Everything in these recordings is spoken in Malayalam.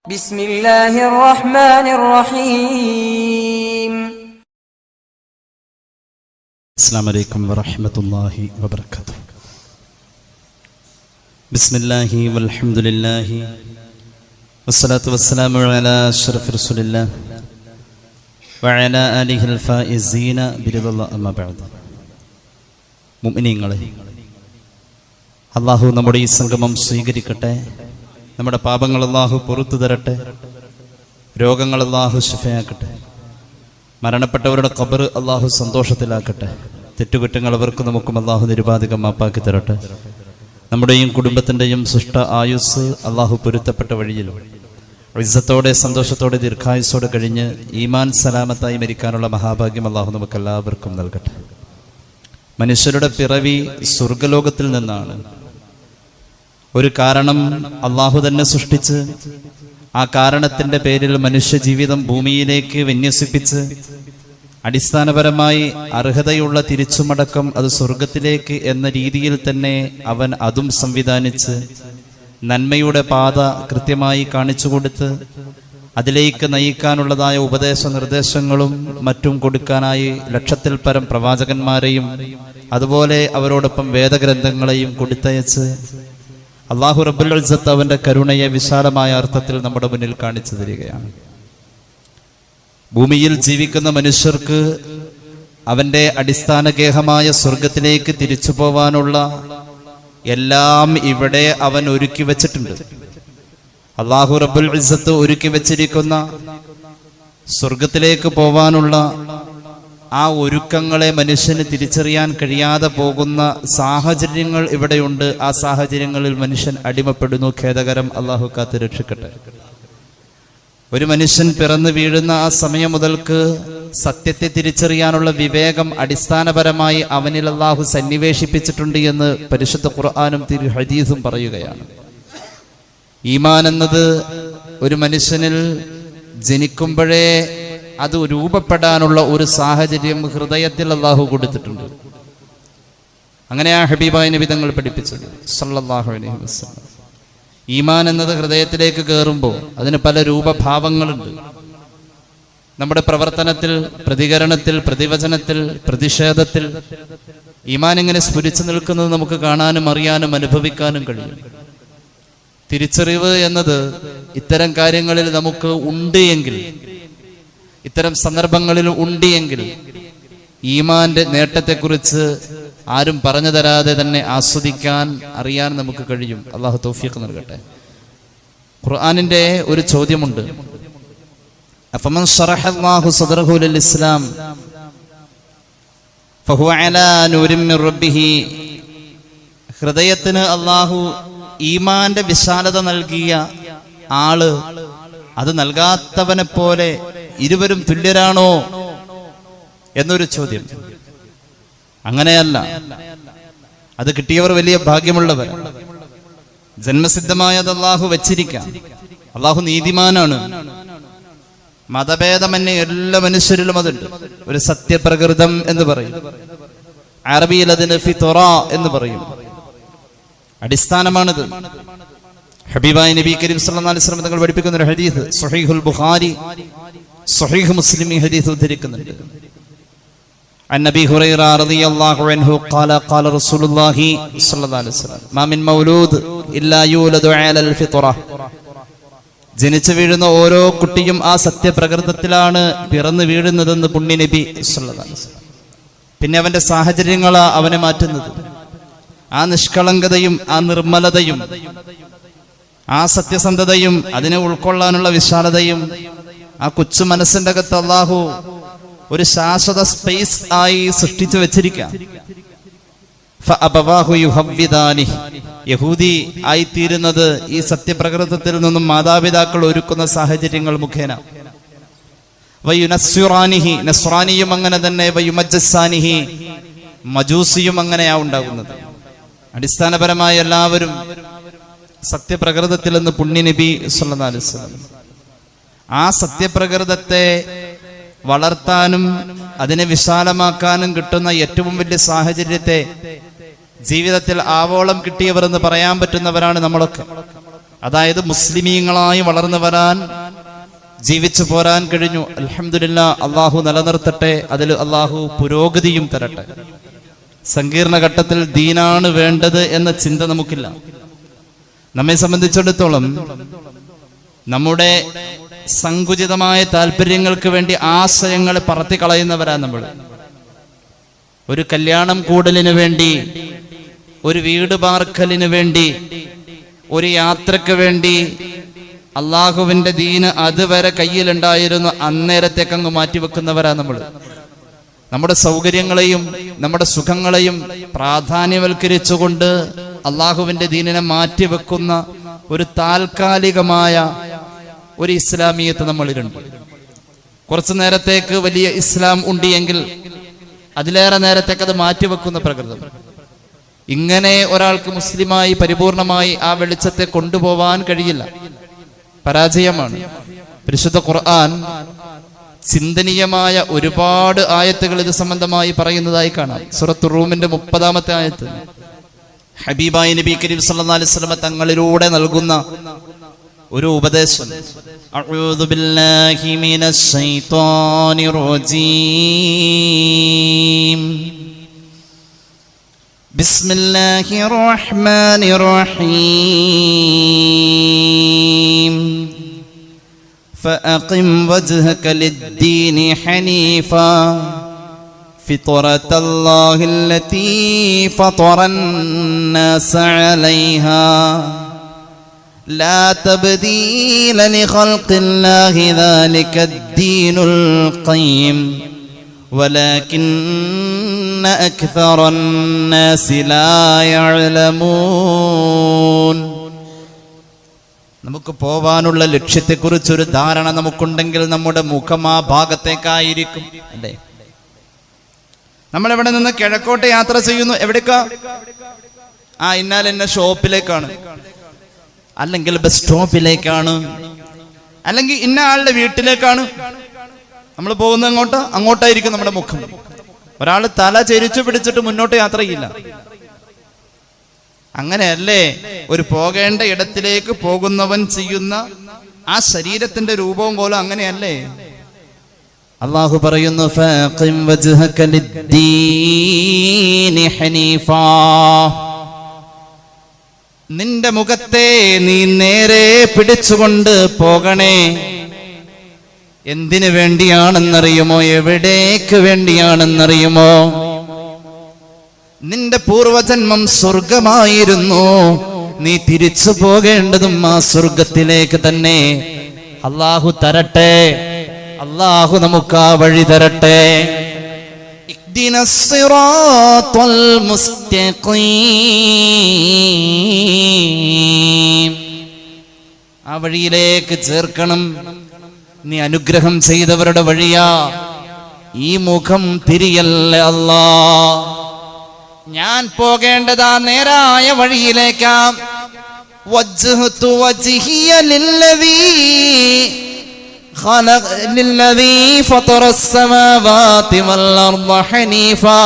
بسم الله الرحمن الرحيم. السلام عليكم ورحمة الله وبركاته. بسم الله والحمد لله والصلاة والسلام على أشرف رسول الله وعلى آله الفائزين برضا الله أما بعد. മുഅ്മിനീങ്ങളെ, അല്ലാഹു നമ്മുടെ ഈ സംഗമം സ്വീകരിക്കട്ടെ. നമ്മുടെ പാപങ്ങൾ അല്ലാഹു പുറത്തു തരട്ടെ. രോഗങ്ങൾ അല്ലാഹു ശിഫയാക്കട്ടെ. മരണപ്പെട്ടവരുടെ ഖബർ അല്ലാഹു സന്തോഷത്തിലാക്കട്ടെ. തെറ്റുകുറ്റങ്ങൾ അവർക്കും നമുക്കും അല്ലാഹു നിരുപാധികം മാപ്പാക്കി തരട്ടെ. നമ്മുടെയും കുടുംബത്തിൻ്റെയും സൃഷ്ട ആയുസ് അല്ലാഹു പൊരുത്തപ്പെട്ട വഴിയിൽ ഇസ്സത്തോടെ സന്തോഷത്തോടെ ദീർഘായുസ്സോടെ കഴിഞ്ഞ് ഈമാൻ സലാമത്തായി മരിക്കാനുള്ള മഹാഭാഗ്യം അല്ലാഹു നമുക്കെല്ലാവർക്കും നൽകട്ടെ. മനുഷ്യരുടെ പിറവി സ്വർഗലോകത്തിൽ നിന്നാണ്. ഒരു കാരണം അള്ളാഹു തന്നെ സൃഷ്ടിച്ച് ആ കാരണത്തിന്റെ പേരിൽ മനുഷ്യ ജീവിതം ഭൂമിയിലേക്ക് വിന്യസിപ്പിച്ച് അടിസ്ഥാനപരമായി അർഹതയുള്ള തിരിച്ചുമടക്കം അത് സ്വർഗത്തിലേക്ക് എന്ന രീതിയിൽ തന്നെ അവൻ അതും സംവിധാനിച്ച് നന്മയുടെ പാത കൃത്യമായി കാണിച്ചു കൊടുത്ത് അതിലേക്ക് നയിക്കാനുള്ളതായ ഉപദേശ നിർദ്ദേശങ്ങളും മറ്റും കൊടുക്കാനായി ലക്ഷത്തിൽ പരം പ്രവാചകന്മാരെയും അതുപോലെ അവരോടൊപ്പം വേദഗ്രന്ഥങ്ങളെയും കൊടുത്തയച്ച് അല്ലാഹു റബ്ബുൽ ഇസ്സത്ത് അവന്റെ കരുണയെ വിശാലമായ അർത്ഥത്തിൽ നമ്മുടെ മുന്നിൽ കാണിച്ചു തരികയാണ്. ഭൂമിയിൽ ജീവിക്കുന്ന മനുഷ്യർക്ക് അവന്റെ അടിസ്ഥാനഗേഹമായ സ്വർഗത്തിലേക്ക് തിരിച്ചു പോവാനുള്ള എല്ലാം ഇവിടെ അവൻ ഒരുക്കി വച്ചിട്ടുണ്ട്. അല്ലാഹു റബ്ബുൽ ഇസ്സത്ത് ഒരുക്കി വെച്ചിരിക്കുന്ന സ്വർഗത്തിലേക്ക് പോവാനുള്ള ആ ഒരുക്കങ്ങളെ മനുഷ്യന് തിരിച്ചറിയാൻ കഴിയാതെ പോകുന്ന സാഹചര്യങ്ങൾ ഇവിടെയുണ്ട്. ആ സാഹചര്യങ്ങളിൽ മനുഷ്യൻ അടിമപ്പെടുന്നു. ഖേദകരം. അല്ലാഹു കാത്ത് രക്ഷിക്കട്ടെ. ഒരു മനുഷ്യൻ പിറന്നു വീഴുന്ന ആ സമയം മുതൽക്ക് സത്യത്തെ തിരിച്ചറിയാനുള്ള വിവേകം അടിസ്ഥാനപരമായി അവനിൽ അല്ലാഹു സന്നിവേശിപ്പിച്ചിട്ടുണ്ട് എന്ന് പരിശുദ്ധ ഖുർആനും തിരു ഹദീസും പറയുകയാണ്. ഈമാൻ എന്നത് ഒരു മനുഷ്യനിൽ ജനിക്കുമ്പോഴേ അത് രൂപപ്പെടാനുള്ള ഒരു സാഹചര്യം ഹൃദയത്തിൽ അല്ലാഹു കൊടുത്തിട്ടുണ്ട്. അങ്ങനെ ആ ഹബീബായ നബി തങ്ങൾ പഠിപ്പിച്ചത് സല്ലല്ലാഹു അലൈഹി വസല്ലം. ഈമാൻ എന്നത് ഹൃദയത്തിലേക്ക് കയറുമ്പോൾ അതിന് പല രൂപഭാവങ്ങളുണ്ട്. നമ്മുടെ പ്രവർത്തനത്തിൽ, പ്രതികരണത്തിൽ, പ്രതിവചനത്തിൽ, പ്രതിഷേധത്തിൽ ഈമാൻ ഇങ്ങനെ സ്ഫുരിച്ചു നിൽക്കുന്നത് നമുക്ക് കാണാനും അറിയാനും അനുഭവിക്കാനും കഴിയും. തിരിച്ചറിവ് എന്നത് ഇത്തരം കാര്യങ്ങളിൽ നമുക്ക് ഉണ്ട് എങ്കിൽ, ഇത്തരം സന്ദർഭങ്ങളിൽ ഉണ്ട് എങ്കിൽ ഈമാന്റെ നേട്ടത്തെക്കുറിച്ച് ആരും പറഞ്ഞു തരാതെ തന്നെ ആസ്വദിക്കാൻ, അറിയാൻ നമുക്ക് കഴിയും. അല്ലാഹു തൗഫീഖ് നൽകട്ടെ. ഖുർആനിന്റെ ഒരു ചോദ്യമുണ്ട്. അഫമൻ ശറഹല്ലാഹു സദ്റഹു ലിൽ ഇസ്ലാം ഫഹുവ അലാ നൂരിൻ മിർ റബ്ബിഹി. ഹൃദയത്തിന് അല്ലാഹു ഈമാന്റെ വിശാലത നൽകിയ ആള് അത് നൽകാത്തവനെ പോലെ ഇരുവരും തുല്യരാണോ എന്നൊരു ചോദ്യം. അങ്ങനെയല്ല. അത് കിട്ടിയവർ വലിയ ഭാഗ്യമുള്ളവർ. ജന്മസിദ്ധമായത് അല്ലാഹു വെച്ചിരിക്കാം. അല്ലാഹു നീതിമാനാണ്. മതഭേദമന്യേ എല്ലാ മനുഷ്യരിലും അതുണ്ട്. ഒരു സത്യപ്രകൃതം എന്ന് പറയും. അറബിയിൽ അതിന് ഫിത്റ എന്ന് പറയും. അടിസ്ഥാനമാണിത്. ഹബീബായ നബി കരീം സല്ലല്ലാഹു അലൈഹി വസല്ലം തങ്ങൾ പഠിപ്പിക്കുന്ന ഒരു ഹദീസ് സ്വഹീഹുൽ ബുഖാരി, സ്വഹീഹ് മുസ്ലിം ഈ ഹദീസ് ഉദ്ധരിക്കുന്നുണ്ട്. عن ابي هريره رضي الله عنه قال قال رسول الله صلى الله عليه وسلم ما من مولود الا يولد على الفطره. ജനിച്ചു വീഴുന്ന ഓരോ കുട്ടിയും ആ സത്യപ്രകൃതത്തിലാണ് പിറന്നു വീഴുന്നതെന്ന് പുണ്യ നബി സല്ലല്ലാഹു അലൈഹി വസല്ലം. പിന്നെ അവന്റെ സാഹചര്യങ്ങളാ അവനെ മാറ്റുന്നത്. ആ നിഷ്കളങ്കതയും ആ നിർമ്മലതയും ആ സത്യസന്ധതയും അതിനെ ഉൾക്കൊള്ളാനുള്ള വിശാലതയും ആ കൊച്ചു മനസ്സിന്റെ അകത്ത് അല്ലാഹു ഒരു ശാശ്വത സ്പേസ് ആയി സൃഷ്ടിച്ചു വെച്ചിരിക്കാം. യഹൂദി ആയിത്തീരുന്നത് ഈ സത്യപ്രകൃതത്തിൽ നിന്നും മാതാപിതാക്കൾ ഒരുക്കുന്ന സാഹചര്യങ്ങൾ മുഖേന. നസ്രാനിയും അങ്ങനെ തന്നെ. മജൂസിയും അങ്ങനെയാ ഉണ്ടാകുന്നത്. അടിസ്ഥാനപരമായ എല്ലാവരും സത്യപ്രകൃതത്തിൽ നിന്ന് പുണ്യ നബി സല്ലല്ലാഹു അലൈഹി വസല്ലം ആ സത്യപ്രകൃതത്തെ വളർത്താനും അതിനെ വിശാലമാക്കാനും കിട്ടുന്ന ഏറ്റവും വലിയ സാഹചര്യത്തെ ജീവിതത്തിൽ ആവോളം കിട്ടിയവർ എന്ന് പറയാൻ പറ്റുന്നവരാണ് നമ്മളൊക്കെ. അതായത് മുസ്ലിമീങ്ങളായി വളർന്നു വരാൻ, ജീവിച്ചു പോരാൻ കഴിഞ്ഞു. അൽഹംദുലില്ലാ, അള്ളാഹു നിലനിർത്തട്ടെ, അതിൽ അള്ളാഹു പുരോഗതിയും തരട്ടെ. സങ്കീർണ ഘട്ടത്തിൽ ദീനാണ് വേണ്ടത് എന്ന ചിന്ത നമുക്കില്ല. നമ്മെ സംബന്ധിച്ചിടത്തോളം നമ്മുടെ സങ്കുചിതമായ താല്പര്യങ്ങൾക്ക് വേണ്ടി ആശയങ്ങൾ പറത്തിക്കളയുന്നവരാ നമ്മൾ. ഒരു കല്യാണം കൂടലിന് വേണ്ടി, ഒരു വീട് പാർക്കലിന് വേണ്ടി, ഒരു യാത്രക്ക് വേണ്ടി അള്ളാഹുവിന്റെ ദീന് അതുവരെ കയ്യിലുണ്ടായിരുന്നു, അന്നേരത്തേക്ക് അങ്ങ് മാറ്റിവെക്കുന്നവരാ നമ്മൾ. നമ്മുടെ സൗകര്യങ്ങളെയും നമ്മുടെ സുഖങ്ങളെയും പ്രാധാന്യവൽക്കരിച്ചുകൊണ്ട് അള്ളാഹുവിന്റെ ദീനിനെ മാറ്റിവെക്കുന്ന ഒരു താൽക്കാലികമായ ഒരു ഇസ്ലാമിയത്ത് നമ്മളിലുണ്ട്. കുറച്ചു നേരത്തേക്ക് വലിയ ഇസ്ലാം ഉണ്ടിയെങ്കിൽ അതിലേറെ നേരത്തേക്ക് അത് മാറ്റിവെക്കുന്ന പ്രകൃതം. ഇങ്ങനെ ഒരാൾക്ക് മുസ്ലിമായി പരിപൂർണമായി ആ വെളിച്ചത്തെ കൊണ്ടുപോവാൻ കഴിയില്ല, പരാജയമാണ്. പരിശുദ്ധ ഖുർആൻ ചിന്തനീയമായ ഒരുപാട് ആയത്തുകൾ ഇത് സംബന്ധമായി പറയുന്നതായി കാണാം. സൂറത്തുർ റൂമിന്റെ 30-ാമത്തെ ആയത്ത് ഹബീബായ നബി കരീം സല്ലല്ലാഹു അലൈഹി വസല്ലം തങ്ങളിലൂടെ നൽകുന്ന ഒരു ഉപദേശം. അഊദു ബില്ലാഹി മിനശ് ശൈത്വാനിർ റജീം. ബിസ്മില്ലാഹിർ റഹ്മാനിർ റഹീം. فأقم وجهك للدين حنيفا فطرة الله التي فطر الناس عليها لا تبديل لخلق الله ذلك الدين القيم ولكن أكثر الناس لا يعلمون. നമുക്ക് പോവാനുള്ള ലക്ഷ്യത്തെക്കുറിച്ചൊരു ധാരണ നമുക്കുണ്ടെങ്കിൽ നമ്മുടെ മുഖം ആ ഭാഗത്തേക്കായിരിക്കും, അല്ലേ? നമ്മൾ എവിടെ നിന്ന് കിഴക്കോട്ട് യാത്ര ചെയ്യുന്നു, എവിടേക്കാ? ഇന്നാൽ എന്ന ഷോപ്പിലേക്കാണ്, അല്ലെങ്കിൽ ബസ് സ്റ്റോപ്പിലേക്കാണ്, അല്ലെങ്കിൽ ഇന്ന ആളുടെ വീട്ടിലേക്കാണ് നമ്മൾ പോകുന്നത്. അങ്ങോട്ടായിരിക്കും നമ്മുടെ മുഖം. ഒരാൾ തല ചെരിച്ചു പിടിച്ചിട്ട് മുന്നോട്ട് യാത്ര ചെയ്യില്ല. അങ്ങനെയല്ലേ ഒരു പോകേണ്ട ഇടത്തിലേക്ക് പോകുന്നവൻ ചെയ്യുന്ന ആ ശരീരത്തിന്റെ രൂപവും പോലും അങ്ങനെയല്ലേ? അള്ളാഹു പറയുന്നു, ഫഖിം വജ്ഹക ലിദ്ദീനി ഹനീഫാ. നിന്റെ മുഖത്തെ നീ നേരെ പിടിച്ചുകൊണ്ട് പോകണേ. എന്തിനു വേണ്ടിയാണെന്നറിയുമോ? എവിടേക്ക് വേണ്ടിയാണെന്നറിയുമോ? നിന്റെ പൂർവജന്മം സ്വർഗമായിരുന്നു. നീ തിരിച്ചു പോകേണ്ടതും ആ സ്വർഗത്തിലേക്ക് തന്നെ. അള്ളാഹു തരട്ടെ, അള്ളാഹു നമുക്ക് ആ വഴി തരട്ടെ. ഇഹ്ദിനസ് സിറാത്തൽ മുസ്തഖീം. ആ വഴിയിലേക്ക് ചേർക്കണം. നീ അനുഗ്രഹം ചെയ്തവരുടെ വഴിയാ. ഈ മുഖം തിരിയല്ലേ അല്ലാ. ഞാൻ പോകേണ്ടതാ നേരായ വഴിയിലേക്കാ. വജ്ഹതു വജ്ഹിയ ലില്ലദീ ഫതറസ് സമാവാതി വൽ അർള ഹനീഫാ.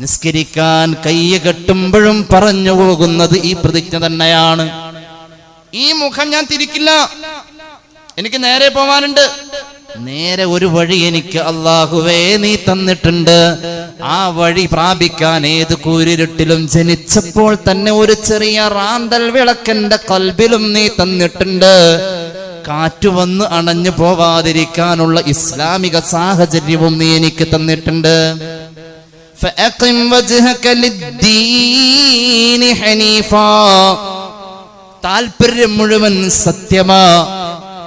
നിസ്കരിക്കാൻ കയ്യ് കെട്ടുമ്പോഴും പറഞ്ഞു പോകുന്നത് ഈ പ്രതിജ്ഞ തന്നെയാണ്. ഈ മുഖം ഞാൻ തിരിക്കില്ല, എനിക്ക് നേരെ പോവാനുണ്ട്. നേരെ ഒരു വഴി എനിക്ക് അല്ലാഹുവേ നീ തന്നിട്ടുണ്ട്. ആ വഴി പ്രാപിക്കാൻ ഏത് കൂരിരുട്ടിലും ജനിച്ചപ്പോൾ തന്നെ ഒരു ചെറിയ റാന്തൽ വിളക്കെന്റെ കൽബിലും നീ തന്നിട്ടുണ്ട്. കാറ്റു വന്ന് അണഞ്ഞു പോവാതിരിക്കാനുള്ള ഇസ്ലാമിക സാഹചര്യവും നീ എനിക്ക് തന്നിട്ടുണ്ട്. ഫഅഖിം വജ്ഹക ലിദ്ദീനി ഹനീഫാ. താൽപര്യം മുഴുവൻ സത്യമാ,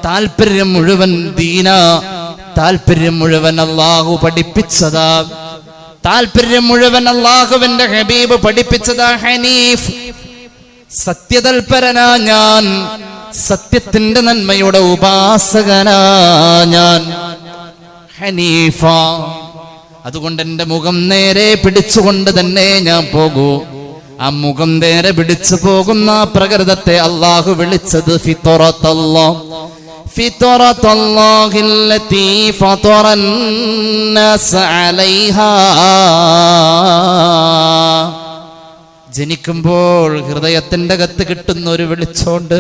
താൽപര്യം മുഴുവൻ ദീനാ, താൽപര്യം മുഴുവൻ അല്ലാഹു പഠിപ്പിച്ചതാ, താൽപര്യം മുഴുവൻ അല്ലാഹുവിന്റെ ഹബീബ് പഠിപ്പിച്ചതാ. ഹനീഫ്, സത്യതൽപരനാ ഞാൻ, സത്യത്തിന്റെ നന്മയുടെ ഉപാസകനാ ഞാൻ. ഹനീഫ. അതുകൊണ്ട് എന്റെ മുഖം നേരെ പിടിച്ചുകൊണ്ട് തന്നെ ഞാൻ പോകൂ. ആ മുഖം നേരെ പിടിച്ചു പോകുന്ന പ്രകൃതത്തെ അല്ലാഹു വിളിച്ചത് ഫിത്റത്തല്ലാഹ്. ഫിത്റത്തല്ലാഹില്ലതീ ഫതറന്നാസ അലൈഹാ. ജനിക്കുമ്പോൾ ഹൃദയത്തിന്റെ അകത്ത് കിട്ടുന്ന ഒരു വെളിച്ചമുണ്ട്.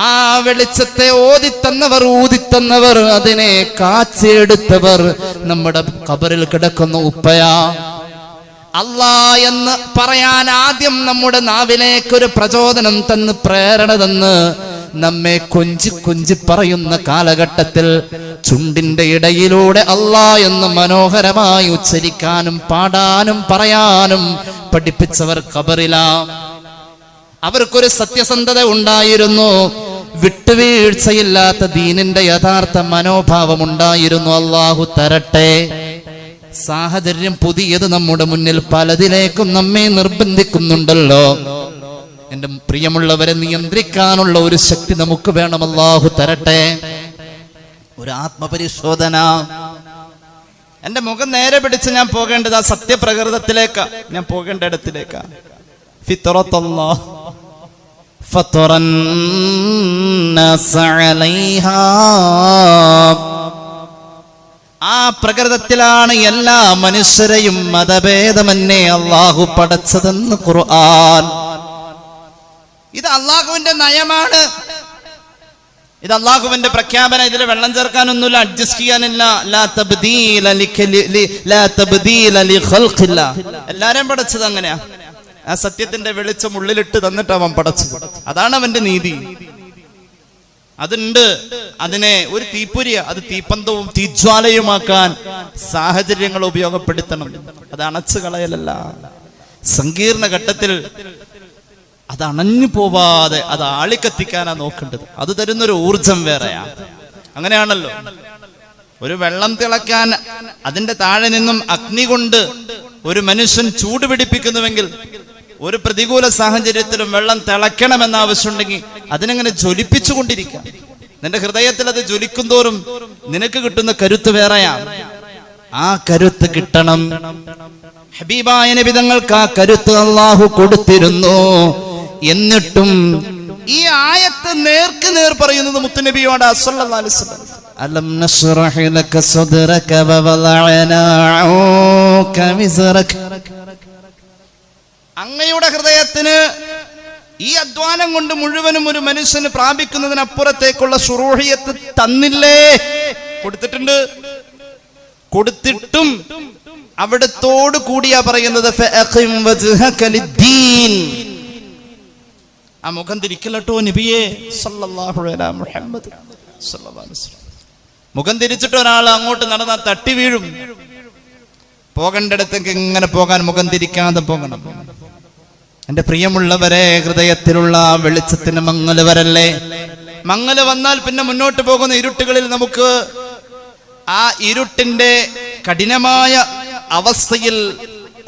ആ വെളിച്ചത്തെ ഊതിത്തന്നവർ അതിനെ കാച്ചെടുത്തവർ നമ്മുടെ ഖബറിൽ കിടക്കുന്ന ഉപ്പയാ. അല്ലാ എന്ന് പറയാൻ ആദ്യം നമ്മുടെ നാവിലേക്കൊരു പ്രചോദനം തന്ന്, പ്രേരണ തന്ന് നമ്മെ കൊഞ്ചി പറയുന്ന കാലഘട്ടത്തിൽ ചുണ്ടിന്റെ ഇടയിലൂടെ അല്ലാ എന്ന് മനോഹരമായി ഉച്ചരിക്കാനും പാടാനും പറയാനും പഠിപ്പിച്ചവർ ഖബറിലാ. അവർക്കൊരു സത്യസന്ധത ഉണ്ടായിരുന്നു, വിട്ടുവീഴ്ചയില്ലാത്ത ദീനിന്റെ യഥാർത്ഥ മനോഭാവം ഉണ്ടായിരുന്നു. അല്ലാഹു തരട്ടെ. സാഹചര്യം പുതിയത് നമ്മുടെ മുന്നിൽ പലതിലേക്കും നമ്മെ നിർബന്ധിക്കുന്നുണ്ടല്ലോ. എന്റെ പ്രിയമുള്ളവരെ, നിയന്ത്രിക്കാനുള്ള ഒരു ശക്തി നമുക്ക് വേണം. അല്ലാഹു തരട്ടെ. ഒരു ആത്മപരിശോധന. എന്റെ മുഖം നേരെ പിടിച്ച് ഞാൻ പോകേണ്ടത് ആ സത്യപ്രകൃതത്തിലേക്കാ, ഞാൻ പോകേണ്ട ഇടത്തിലേക്കാ. ഫിത്രത്തല്ലാഹ് ഫത്റന്നാസ അലൈഹാ. ആ പ്രകൃതത്തിലാണ് എല്ലാ മനുഷ്യരെയും മതഭേദമന്യേ അല്ലാഹു പടച്ചതെന്ന് ഖുർആൻ. ഇത് അല്ലാഹുവിന്റെ നയമാണ്, ഇത് അല്ലാഹുവിന്റെ പ്രഖ്യാപനം. ഇതിൽ വെള്ളം ചേർക്കാനൊന്നുമില്ല, അഡ്ജസ്റ്റ് ചെയ്യാനില്ല. ലാ തബ്ദീല ലിഖൽഖില്ലാ. എല്ലാരെയും പടച്ചത് അങ്ങനെയാ. ആ സത്യത്തിന്റെ വെളിച്ചം ഉള്ളിലിട്ട് തന്നിട്ട് അവൻ പടച്ചത്. അതാണ് അവന്റെ നീതി. അതുണ്ട്. അതിനെ ഒരു തീപ്പൊരിയ, അത് തീപ്പന്തവും തീജ്വാലയുമാക്കാൻ സാഹചര്യങ്ങൾ ഉപയോഗപ്പെടുത്തണം. അത് അണച്ചു കളയലല്ല. സങ്കീർണ ഘട്ടത്തിൽ അത് അണഞ്ഞു പോവാതെ അത് ആളിക്കത്തിക്കാനാ നോക്കേണ്ടത്. അത് തരുന്നൊരു ഊർജം വേറെയാ. അങ്ങനെയാണല്ലോ, ഒരു വെള്ളം തിളക്കാൻ അതിന്റെ താഴെ നിന്നും അഗ്നി കൊണ്ട് ഒരു മനുഷ്യൻ ചൂട് പിടിപ്പിക്കുന്നുവെങ്കിൽ, ഒരു പ്രതികൂല സാഹചര്യത്തിലും വെള്ളം തിളയ്ക്കണമെന്ന ആവശ്യമുണ്ടെങ്കിൽ അതിനെങ്ങനെ ജ്വലിപ്പിച്ചുകൊണ്ടിരിക്കാം. നിന്റെ ഹൃദയത്തിൽ അത് ജ്വലിക്കും തോറും നിനക്ക് കിട്ടുന്ന കരുത്ത് വേറെയാ. ആ കരുത്ത് കിട്ടണം. ഹബീബായ നബി തങ്ങൾക്ക് ആ കരുത്ത് അല്ലാഹു കൊടുത്തിരുന്നു. എന്നിട്ടും ഈ ആയത്ത് നേർക്ക് നേർ പറയുന്നത് മുത്തുനബിയോട് സല്ലല്ലാഹു അലൈഹി വസല്ലം. അലം നശ്റഹ് ലക സദ്റക വവളഅനാ അൻക വിസ്റക. അങ്ങയുടെ ഹൃദയത്തിന് ഈ അധ്വാനം കൊണ്ട് മുഴുവനും ഒരു മനുഷ്യന് പ്രാപിക്കുന്നതിനപ്പുറത്തേക്കുള്ള ശുറൂഹിയത്ത് തന്നില്ലേ? കൊടുത്തിട്ടുണ്ട്. കൊടുത്തിട്ടും അവിടത്തോട് കൂടിയാ പറയുന്നത് ഫഅഖിം വജ്ഹക ലിദ്ദീൻ. ആ മുഖം തിരിക്കലട്ടോ നബിയേ സല്ലല്ലാഹു അലൈഹി മുഹമ്മദ് സല്ലല്ലാഹു അലൈഹി വസല്ലം. മുഖം തിരിച്ചിട്ട് ഒരാൾ അങ്ങോട്ട് നടന്നാൽ തട്ടി വീഴും. പോകേണ്ടിടത്തേക്ക് ഇങ്ങനെ പോകാൻ മുഖം തിരിക്കാതെ പോകണം. എന്റെ പ്രിയമുള്ളവരെ, ഹൃദയത്തിലുള്ള വെളിച്ചത്തിന് മങ്ങല് വരല്ലേ. മങ്ങല് വന്നാൽ പിന്നെ മുന്നോട്ട് പോകുന്ന ഇരുട്ടുകളിൽ നമുക്ക് ആ ഇരുട്ടിന്റെ കഠിനമായ അവസ്ഥയിൽ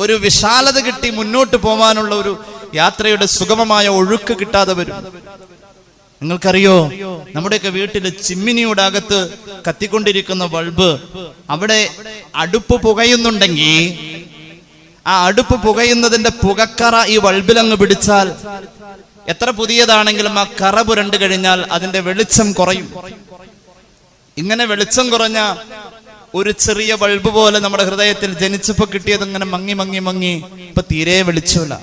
ഒരു വിശാലത കിട്ടി മുന്നോട്ട് പോകാനുള്ള ഒരു യാത്രയുടെ സുഗമമായ ഒഴുക്ക് കിട്ടാതെ വരും. നിങ്ങൾക്കറിയോ, നമ്മുടെയൊക്കെ വീട്ടില് ചിമ്മിനിയുടെ അകത്ത് കത്തിക്കൊണ്ടിരിക്കുന്ന ബൾബ്, അവിടെ അടുപ്പ് പുകയുന്നുണ്ടെങ്കിൽ ആ അടുപ്പ് പുകയുന്നതിന്റെ പുകക്കറ ഈ ബൾബിലങ്ങ് പിടിച്ചാൽ എത്ര പുതിയതാണെങ്കിലും ആ കറ പുരണ്ടു കഴിഞ്ഞാൽ അതിന്റെ വെളിച്ചം കുറയും. ഇങ്ങനെ വെളിച്ചം കുറഞ്ഞ ഒരു ചെറിയ ബൾബ് പോലെ നമ്മുടെ ഹൃദയത്തിൽ ജനിച്ചപ്പോ കിട്ടിയത് ഇങ്ങനെ മങ്ങി മങ്ങി മങ്ങി ഇപ്പൊ തീരെ വെളിച്ചമില്ല.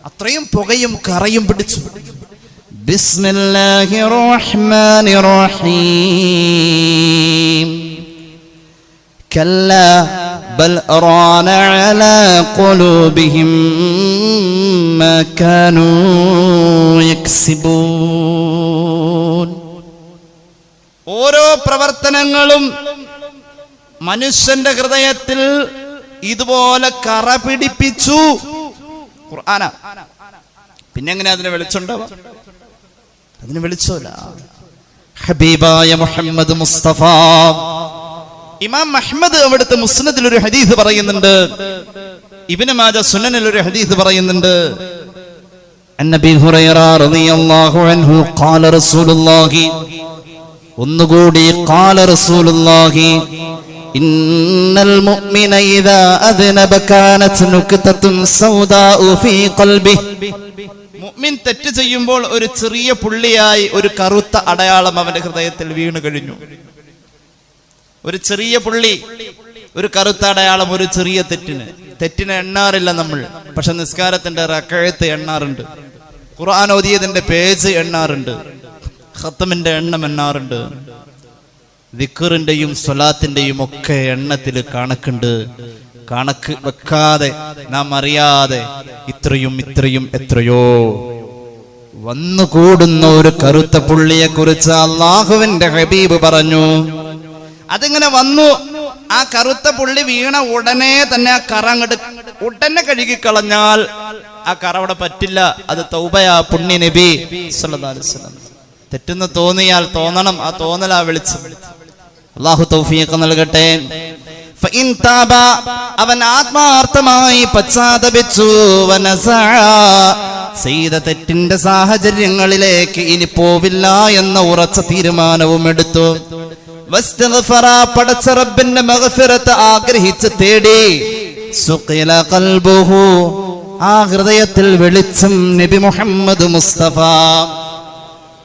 അത്രയും പുകയും കറയും പിടിച്ചു. ബിസ്മില്ലാഹിർ റഹ്മാനിർ റഹീം. കല്ലാ ബൽ റാന അലാ ഖുലൂബിഹിം മാ കാനൂ യക്സിബൂൻ. ഓരോ പ്രവർത്തനങ്ങളും മനുഷ്യന്റെ ഹൃദയത്തിൽ ഇതുപോലെ കറ പിടിപ്പിച്ചു. ഖുർആനാ. പിന്നെ എങ്ങനെ അതിന് വെളിച്ചമുണ്ടാവാം? അതിന് വെളിച്ചമില്ല. ഹബീബായ മുഹമ്മദ് മുസ്തഫ ഇമാം അഹ്മദ് അവിടുത്തെ മുസ്നദിൽ ഒരു ഹദീസ് പറയുന്നുണ്ട്. ഇബ്നു മാജ സുനനിൽ ഒരു ഹദീസ് പറയുന്നുണ്ട്. അന്നബി ഹുറൈറ റളിയല്ലാഹു അൻഹു ഖാല റസൂലുള്ളാഹി. ഒന്നുകൂടി ഖാല റസൂലുള്ളാഹി ഇന്നൽ മുഅ്മിന ഇദാ അദ്നബ കാനത് നുക്തത്തുൻ സൗദാഉ ഫീ ഖൽബിഹി. മുഅ്മിൻ തെറ്റ് ചെയ്യുമ്പോൾ ഒരു ചെറിയ പുള്ളിയായി ഒരു കറുത്ത അടയാളം അവന്റെ ഹൃദയത്തിൽ വീണു കഴിഞ്ഞു. ഒരു ചെറിയ പുള്ളി, ഒരു കറുത്ത അടയാളം ഒരു ചെറിയ തെറ്റിനെ എണ്ണാറില്ല നമ്മൾ. പക്ഷെ നിസ്കാരത്തിന്റെ റക്അത്ത് എണ്ണാറുണ്ട്, ഖുർആൻ ഓതിയതിന്റെ പേജ് എണ്ണാറുണ്ട്, ഖത്തമിന്റെ എണ്ണം എണ്ണാറുണ്ട്, ദിക്റിന്റെയും സ്വലാത്തിന്റെയും ഒക്കെ എണ്ണത്തിൽ കണക്കുണ്ട്. കണക്ക് വെക്കാതെ നാം അറിയാതെ ഇത്രയും എത്രയോ വന്നുകൂടുന്ന ഒരു കറുത്ത പുള്ളിയെ കുറിച്ച് അള്ളാഹുവിന്റെ ഹബീബ് പറഞ്ഞു. അതിങ്ങനെ വന്നു, ആ കറുത്ത പുള്ളി വീണ ഉടനെ തന്നെ ആ കറ അങ്ങോട്ട് ഉടനെ കഴുകിക്കളഞ്ഞാൽ ആ കറ അവിടെ പറ്റില്ല. അത് തൗബയാ പുണ്യ നബി സല്ലല്ലാഹു അലൈഹി വസല്ലം. തെറ്റെന്ന് തോന്നിയാൽ തോന്നണം, ആ തോന്നലാ വിളിച്ചു. അല്ലാഹു തൗഫീഖ് നൽകട്ടെ. ഫഇൻ താബ, അവൻ ആത്മാർത്ഥമായി പശ്ചാത്തപിച്ചു, വനസഅ, ചെയ്ത തെറ്റിന്റെ സാഹചര്യങ്ങളിലേക്ക് ഇനി പോവില്ല എന്ന ഉറച്ച തീരുമാനവും എടുത്തു, വസ്തഗ്ഫറ, പടച്ച റബ്ബിന്റെ മഗ്ഫിറത്ത് ആഗ്രഹിച്ച് തേടി, സുഖില ഖൽബുഹു, ആ ഹൃദയത്തിൽ വെളിച്ചം നബി മുഹമ്മദ് മുസ്തഫ.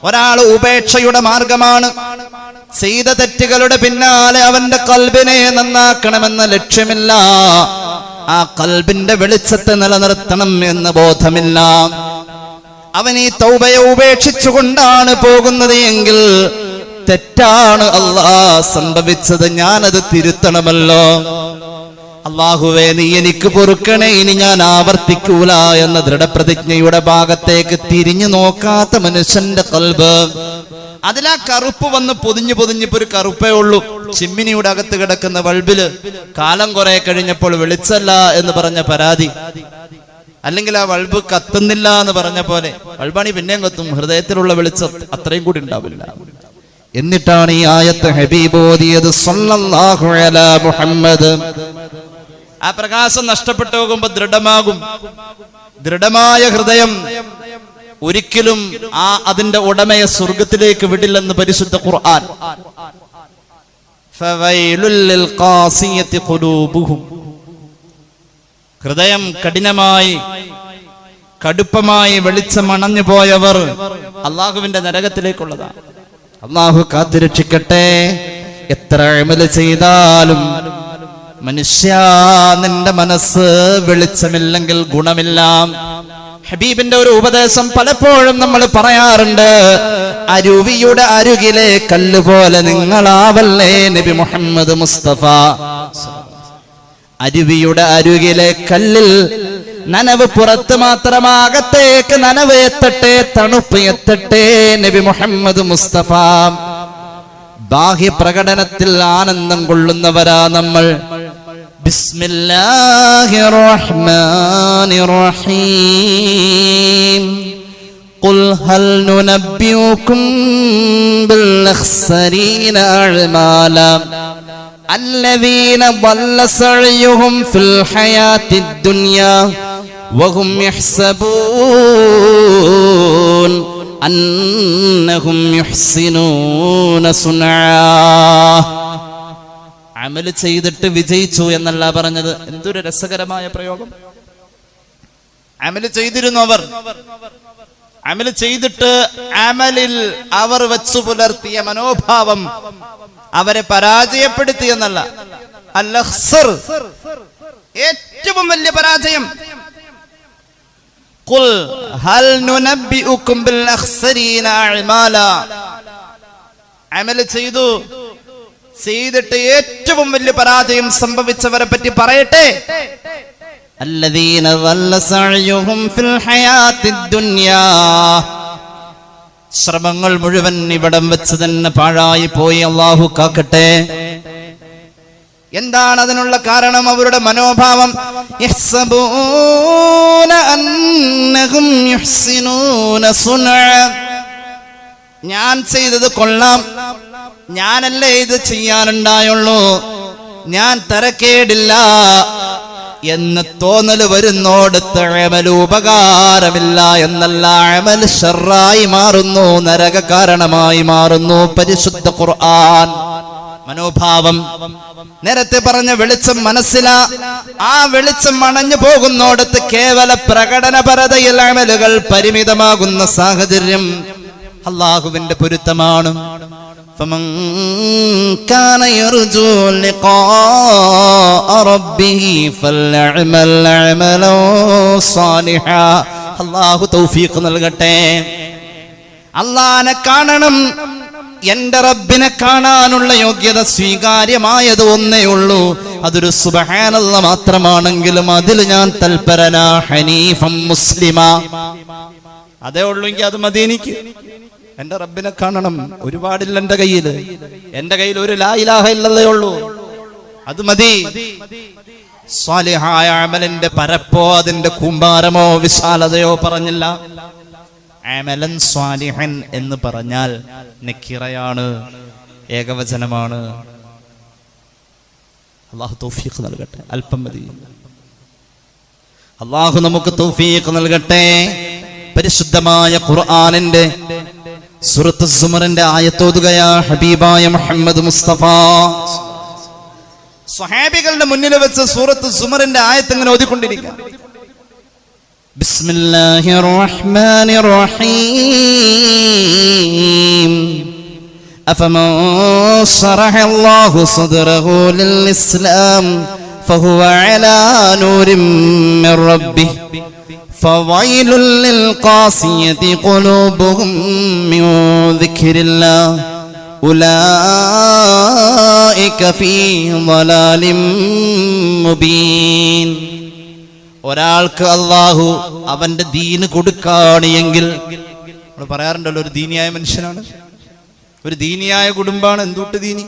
ഒരാൾ ഉപേക്ഷയുടെ മാർഗമാണ്, ചെയ്ത തെറ്റുകളുടെ പിന്നാലെ അവന്റെ കൽബിനെ നന്നാക്കണമെന്ന ലക്ഷ്യമില്ല, ആ കൽബിന്റെ വെളിച്ചത്തെ നിലനിർത്തണം എന്ന ബോധമില്ല. അവൻ ഈ തൗബയെ ഉപേക്ഷിച്ചുകൊണ്ടാണ് പോകുന്നത് എങ്കിൽ തെറ്റാണ് അല്ലാഹ് സംഭവിച്ചത്, ഞാനത് തിരുത്തണമല്ലോ. അല്ലാഹുവേ നീ എനിക്ക് പൊറുക്കണേ, ഇനി ഞാൻ ആവർത്തിക്കൂല എന്ന ദൃഢപ്രതിജ്ഞയുടെ ഭാഗത്തേക്ക് തിരിഞ്ഞു നോക്കാത്ത മനുഷ്യന്റെ കൽബ്, അതിലാ കറുപ്പ് വന്ന് പൊതിഞ്ഞു ഇപ്പൊ ഒരു കറുപ്പേ ഉള്ളൂ. ചിമ്മിനിയുടെ അകത്ത് കിടക്കുന്ന ബൾബില് കാലം കുറെ കഴിഞ്ഞപ്പോൾ വെളിച്ചല്ല എന്ന് പറഞ്ഞ പരാതി, അല്ലെങ്കിൽ ആ ബൾബ് കത്തുന്നില്ല എന്ന് പറഞ്ഞ പോലെ ബൾബാണി പിന്നെയും കത്തും, ഹൃദയത്തിലുള്ള വെളിച്ചം അത്രയും കൂടി ഉണ്ടാവില്ല. എന്നിട്ടാണ് ഈ ആയത്ത് ഹബീബ് ഓതിയത് സല്ലല്ലാഹു അലാ മുഹമ്മദ്. ആ പ്രകാശം നഷ്ടപ്പെട്ടു പോകുമ്പോ ദൃഢമാകും. ദൃഢമായ ഹൃദയം ഒരിക്കലും അതിന്റെ ഉടമയെ സ്വർഗത്തിലേക്ക് വിടില്ലെന്ന് പരിശുദ്ധ ഖുർആൻ. ഫവൈലുൽ ലിൽ ഖാസിയത്തി ഖുലൂബുഹും, ഹൃദയം കഠിനമായി കടുപ്പമായി വെളിച്ചം അണഞ്ഞു പോയവർ അള്ളാഹുവിന്റെ നരകത്തിലേക്കുള്ളതാണ്. അള്ളാഹു കാത്തുരക്ഷിക്കട്ടെ. എത്ര അമല് ചെയ്താലും മനുഷ്യ, നിന്റെ മനസ്സ് വെളിച്ചമില്ലെങ്കിൽ ഗുണമില്ല. ഹബീബിന്റെ ഒരു ഉപദേശം പലപ്പോഴും നമ്മൾ പറയാറുണ്ട്, അരുവിയുടെ അരുകിലെ കല്ല് പോലെ നിങ്ങളാവല്ലേ നബി മുഹമ്മദ് മുസ്തഫ. അരുവിയുടെ അരുകിലെ കല്ലിൽ നനവ് പുറത്ത് മാത്രമാകത്തേക്ക് നനവ് എത്തട്ടെ, തണുപ്പ് എത്തട്ടെ നബി മുഹമ്മദ് മുസ്തഫ. ബാഹ്യ പ്രകടനത്തിൽ ആനന്ദം കൊള്ളുന്നവരാ നമ്മൾ. ബിസ്മില്ലാഹിർ റഹ്മാനിർ റഹീം. ഖുൽ ഹൽ നുനബ്ബിഉകും ബിൽ അഖ്സരീന അഅ്മാല الذين ضل سعيهم في الحياة الدنيا وهم يحسبون أنهم يحسنون صنعا. അമൽ ചെയ്തിട്ട് വിജയിച്ചു എന്നല്ല പറഞ്ഞത്. എന്തൊരു രസകരമായ പ്രയോഗം. അമൽ ചെയ്തിരുന്നു അവർ, അമൽ ചെയ്തിട്ട് അമലിൽ അവർ വെച്ചു പുലർത്തിയ മനോഭാവം അവരെ പരാജയപ്പെടുത്തി എന്നല്ല. അൽ-അഖ്സർ, ഏറ്റവും വലിയ പരാജയം. ഖുൽ ഹൽ നുനബ്ബിഉകും ബിൽ അഖ്സരീന അഅ്മാല. അമൽ ചെയ്തിട്ട് ഏറ്റവും വലിയ പരാജയം സംഭവിച്ചവരെ പറ്റി പറയട്ടെ. അല്ലദീന ളല്ല സഅയുഹും ഫിൽ ഹയാത്തിദ് ദുനിയാ. ശ്രമങ്ങൾ മുഴുവൻ ഇവിടം വെച്ച് തന്നെ പാഴായി പോയി. അല്ലാഹു കാക്കട്ടെ. എന്താണ് അതിനുള്ള കാരണം? അവരുടെ മനോഭാവം. യഹ്സബൂന അന്നഹും യുഹ്സിനൂന സുനഅ. ഞാൻ ചെയ്തത് കൊള്ളാം, ഞാനല്ലേ ഇത് ചെയ്യാനുണ്ടായുള്ളൂ, ഞാൻ തരക്കേടില്ല എന്ന് തോന്നല് വരുന്നോടത്ത് അമൽ ഉപകാരമില്ല എന്നല്ല, അമൽ ശർറായി മാറുന്നു, നരക കാരണമായി മാറുന്നു. പരിശുദ്ധ ഖുർആൻ. മനോഭാവം. നേരത്തെ പറഞ്ഞ വെളിച്ചം മനസ്സിലാ. ആ വെളിച്ചം അണഞ്ഞു പോകുന്നോടത്ത് കേവല പ്രകടനപരതയിൽ അമലുകൾ പരിമിതമാകുന്ന സാഹചര്യം അള്ളാഹുവിന്റെ പൊരുത്തമാണ്. فمن كان يرجو لقاء ربه فليعمل عملا صالحا. അല്ലാഹു തൗഫീഖ് നൽകട്ടെ. അല്ലാഹനെ കാണണം, എന്റെ റബ്ബിനെ കാണാനുള്ള യോഗ്യത സ്വീകാര്യമായത് ഒന്നേ ഉള്ളൂ, അതൊരു സുബ്ഹാനല്ലാഹ് മാത്രമാണെങ്കിലും അതിൽ ഞാൻ തൽപരനാ. ഹനീഫൻ മുസ്ലിമ, അതേ ഉള്ളൂ, എങ്കിൽ അത് മതി. എനിക്ക് എന്റെ റബ്ബിനെ കാണണം. ഒരുപാടില്ല എന്റെ കയ്യിൽ ഒരു ലാ ഇലാഹ ഇല്ലല്ലാഹേ ഉള്ളൂ, അത് മതി. സ്വാലിഹായ അമലിന്റെ പരപ്പോ അതിന്റെ കൂമ്പാരമോ വിശാലതയോ പറഞ്ഞില്ല. അമലൻ സ്വാലിഹൻ എന്ന് പറഞ്ഞാൽ നക്കിറയാണ്, ഏകവചനമാണ്. അല്ലാഹു തൗഫീഖ് നൽകട്ടെ. അല്പം മതി. അല്ലാഹു നമുക്ക് തൗഫീഖ് നൽകട്ടെ. പരിശുദ്ധമായ ഖുർആനിന്റെ സൂറത്ത് സുമറിന്റെ ആയത്തോതുകയാ ഹബീബായ മുഹമ്മദ് മുസ്തഫ. സ്വഹാബികളുടെ മുന്നിൽ വെച്ച് സൂറത്ത് സുമറിന്റെ ആയത്ത് ഇങ്ങനെ ഓതിക്കൊണ്ടിരിക്കുക. ബിസ്മില്ലാഹിർ റഹ്മാനിർ റഹീം. അഫമൻ ശറഹല്ലാഹു സദ്റഹു ലിൽ ഇസ്ലാം ഫഹുവ അലാ നൂരിൻ മിർ റബ്ബിഹി فويل للقاسية قلوبهم من ذكر الله أولئك في ضلال مبين. ഒരാൾക്ക് അല്ലാഹു അവന്റെ ദീന് കൊടുക്കാണ് എങ്കിൽ, നമ്മൾ പറയാറുണ്ടല്ലോ ഒരു ദീനിയായ മനുഷ്യനാണ്, ഒരു ദീനിയായ കുടുംബാണ്. എന്തുട്ട് ദീനി?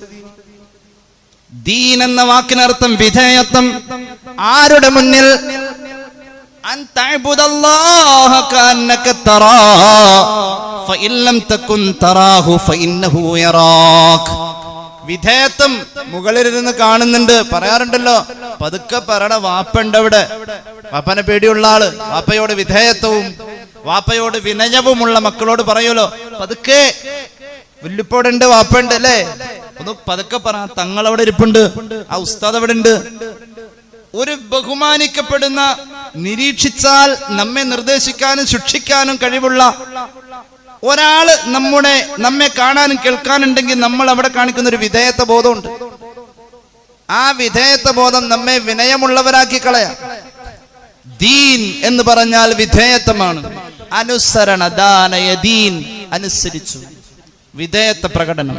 ദീൻ എന്ന വാക്കിനർത്ഥം വിധേയത്വം. ആരുടെ മുന്നിൽ? അൻ തഅബുദല്ലാഹ കഅന്നക തറാഹു ഫഇൻ ലം തകുൻ തറാഹു ഫഇന്നഹു യറാക്. വിധേയത്വം മുകളിലിരുന്ന് കാണുന്നുണ്ട്. പറയാറുണ്ടല്ലോ, പതുക്കെ പറയണ വാപ്പുണ്ട് അവിടെ, വാപ്പനെ പേടിയുള്ള ആള്, വാപ്പയോട് വിധേയത്വവും വാപ്പയോട് വിനയവുമുള്ള മക്കളോട് പറയുമല്ലോ, പതുക്കെ, വല്ലുപ്പോടുണ്ട്, വാപ്പുണ്ട് അല്ലേ, ഒന്ന് പതുക്കെ പറ, തങ്ങളവിടെ ഇരിപ്പുണ്ട്, ആ ഉസ്താദ് അവിടെ ഉണ്ട്. ഒരു ബഹുമാനിക്കപ്പെടുന്ന, നിരീക്ഷിച്ചാൽ നമ്മെ നിർദ്ദേശിക്കാനും ശിക്ഷിക്കാനും കഴിവുള്ള ഒരാള് നമ്മെ കാണാനും കേൾക്കാനുണ്ടെങ്കിൽ നമ്മൾ അവിടെ കാണിക്കുന്ന ഒരു വിധേയത്വ ബോധമുണ്ട്. ആ വിധേയത്വ ബോധം നമ്മെ വിനയമുള്ളവരാക്കി കളയാം. ദീൻ എന്ന് പറഞ്ഞാൽ വിധേയത്വമാണ്. അനുസരണ, ദാനയ ദീൻ, അനുസരിച്ചു, വിധേയത്വ പ്രകടനം.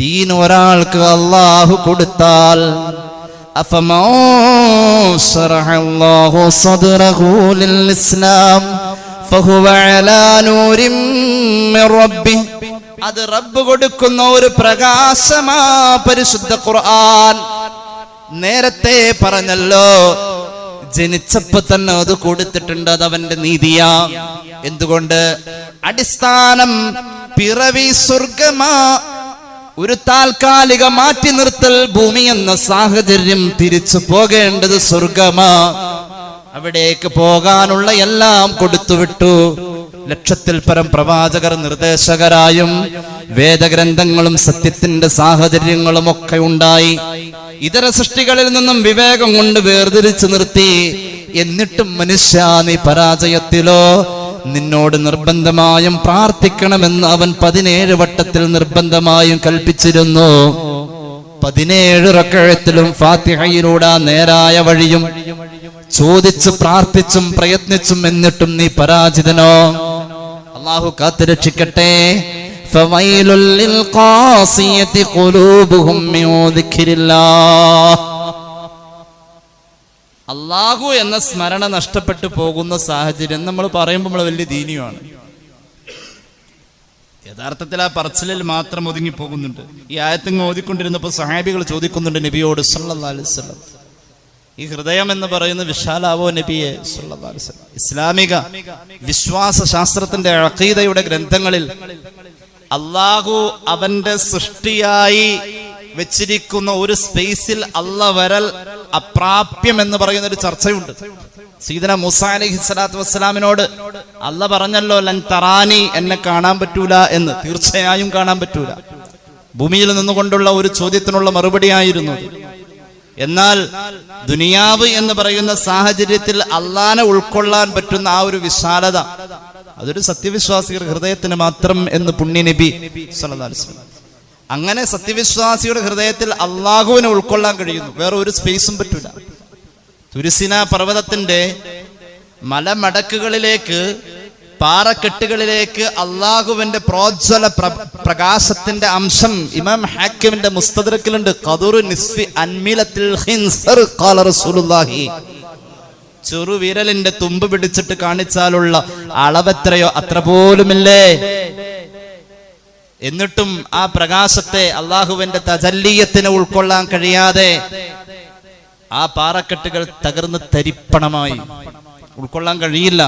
ദീൻ ഒരാൾക്ക് അല്ലാഹു കൊടുത്താൽ, അഫമൻ ശറഹല്ലാഹു സദ്റഹു ലിൽ ഇസ്ലാം ഫഹുവ അലാ നൂരിൻ മിർ റബ്ബിഹി, അത് റബ്ബ് കൊടുക്കുന്ന ഒരു പ്രകാശമാ പരിശുദ്ധ ഖുർആൻ. നേരത്തെ പറഞ്ഞല്ലോ, ജനിച്ചപ്പോ തന്നെ അത് കൊടുത്തിട്ടുണ്ട്, അത് അവന്റെ നീതിയാ. എന്തുകൊണ്ട്? അടിസ്ഥാനം പിറവി സ്വർഗമാ. ഒരു താൽക്കാലിക മാറ്റി നിർത്തൽ, ഭൂമി എന്ന സാഹചര്യം, തിരിച്ചു പോകേണ്ടത് സ്വർഗമാ. അവിടേക്ക് പോകാനുള്ള എല്ലാം കൊടുത്തുവിട്ടു. ലക്ഷത്തിൽ പരം പ്രവാചകർ നിർദ്ദേശകരായും വേദഗ്രന്ഥങ്ങളും സത്യത്തിന്റെ സാഹചര്യങ്ങളും ഒക്കെ ഉണ്ടായി. ഇതര സൃഷ്ടികളിൽ നിന്നും വിവേകം കൊണ്ട് വേർതിരിച്ചു നിർത്തി. എന്നിട്ടും മനുഷ്യ, നീ പരാജയത്തിലോ? നിന്നോട് നിർബന്ധമായും പ്രാർത്ഥിക്കണമെന്ന് അവൻ 17 വട്ടത്തിൽ നിർബന്ധമായും കൽപ്പിച്ചിരുന്നു. 17 റക്അത്തിലും ഫാത്തിഹയിലൂടെ നേരായ വഴിയും ചോദിച്ചു പ്രാർത്ഥിച്ചും പ്രയത്നിച്ചും, എന്നിട്ടും നീ പരാജിതനോ? അല്ലാഹു കാത്തുരക്ഷിക്കട്ടെ. ഫവൈലുൽ ലിൽ ഖാസിയതി ഖുലൂബുഹും മിൻ ദിക്രില്ലാഹ്. അല്ലാഹു എന്ന സ്മരണ നഷ്ടപ്പെട്ടു പോകുന്ന സാഹചര്യം നമ്മൾ പറയുമ്പോൾ നമ്മൾ വലിയ ദീനിയാണ്. യഥാർത്ഥത്തിൽ ആ പറച്ചിലിൽ മാത്രം ഒതുങ്ങി പോകുന്നുണ്ട്. ഈ ആയത്തിങ്ങ് ഓതിക്കൊണ്ടിരുന്നപ്പോൾ സഹാബികൾ ചോദിക്കുന്നുണ്ട് നബിയോട് സല്ലല്ലാഹു അലൈഹി വസല്ലം, ഈ ഹൃദയം എന്ന് പറയുന്ന വിശാലാവോ നബിയെ സല്ലല്ലാഹു അലൈഹി വസല്ലം? ഇസ്ലാമിക വിശ്വാസ ശാസ്ത്രത്തിന്റെ അഖീദയുടെ ഗ്രന്ഥങ്ങളിൽ അല്ലാഹു അവന്റെ സൃഷ്ടിയായി വെച്ചിരിക്കുന്ന ഒരു സ്പേസിൽ വരൽ അപ്രാപ്യം എന്ന് പറയുന്ന ഒരു ചർച്ചയുണ്ട്. സയ്യിദന മൂസാ അലൈഹിസ്സലാത്തു വസ്സലാമിനോട് അല്ല പറഞ്ഞല്ലോ, ലൻ തറാനി, എന്നെ കാണാൻ പറ്റൂല എന്ന്. തീർച്ചയായും കാണാൻ പറ്റൂല. ഭൂമിയിൽ നിന്നുകൊണ്ടുള്ള ഒരു ചോദ്യത്തിനുള്ള മറുപടിയായിരുന്നു. എന്നാൽ ദുനിയാവ് എന്ന് പറയുന്ന സാഹചര്യത്തിൽ അള്ളാനെ ഉൾക്കൊള്ളാൻ പറ്റുന്ന ആ ഒരു വിശാലത, അതൊരു സത്യവിശ്വാസിയുടെ ഹൃദയത്തിന് മാത്രം എന്ന് പുണ്യനബി സല്ലല്ലാഹു അലൈഹി വസല്ലം. അങ്ങനെ സത്യവിശ്വാസിയുടെ ഹൃദയത്തിൽ അള്ളാഹുവിനെ ഉൾക്കൊള്ളാൻ കഴിയുന്നു. വേറെ ഒരു സ്പേസും പറ്റൂല. തുരിസിന പർവ്വതത്തിന്റെ മലമടക്കുകളിലേക്ക്, പാറക്കെട്ടുകളിലേക്ക് അള്ളാഹുവിന്റെ പ്രോജ്വല പ്രകാശത്തിന്റെ അംശം ഇമാം ഹാക്കിമിന്റെ മുസ്തദ്രക്കിലുണ്ട്. ഖദറു നിസ്ഫി അൻമിലത്തിൽ ഖിൻസർ ഖാല റസൂലുള്ളാഹി. ചെറുവിരലിന്റെ തുമ്പ് പിടിച്ചിട്ട് കാണിച്ചാലുള്ള അളവെത്രയോ അത്ര പോലുമില്ലേ. എന്നിട്ടും ആ പ്രകാശത്തെ, അള്ളാഹുവിന്റെ തജല്ലിയത്തിനെ ഉൾക്കൊള്ളാൻ കഴിയാതെ ആ പാറക്കെട്ടുകൾ തകർന്ന് തരിപ്പണമായി. ഉൾക്കൊള്ളാൻ കഴിയില്ല.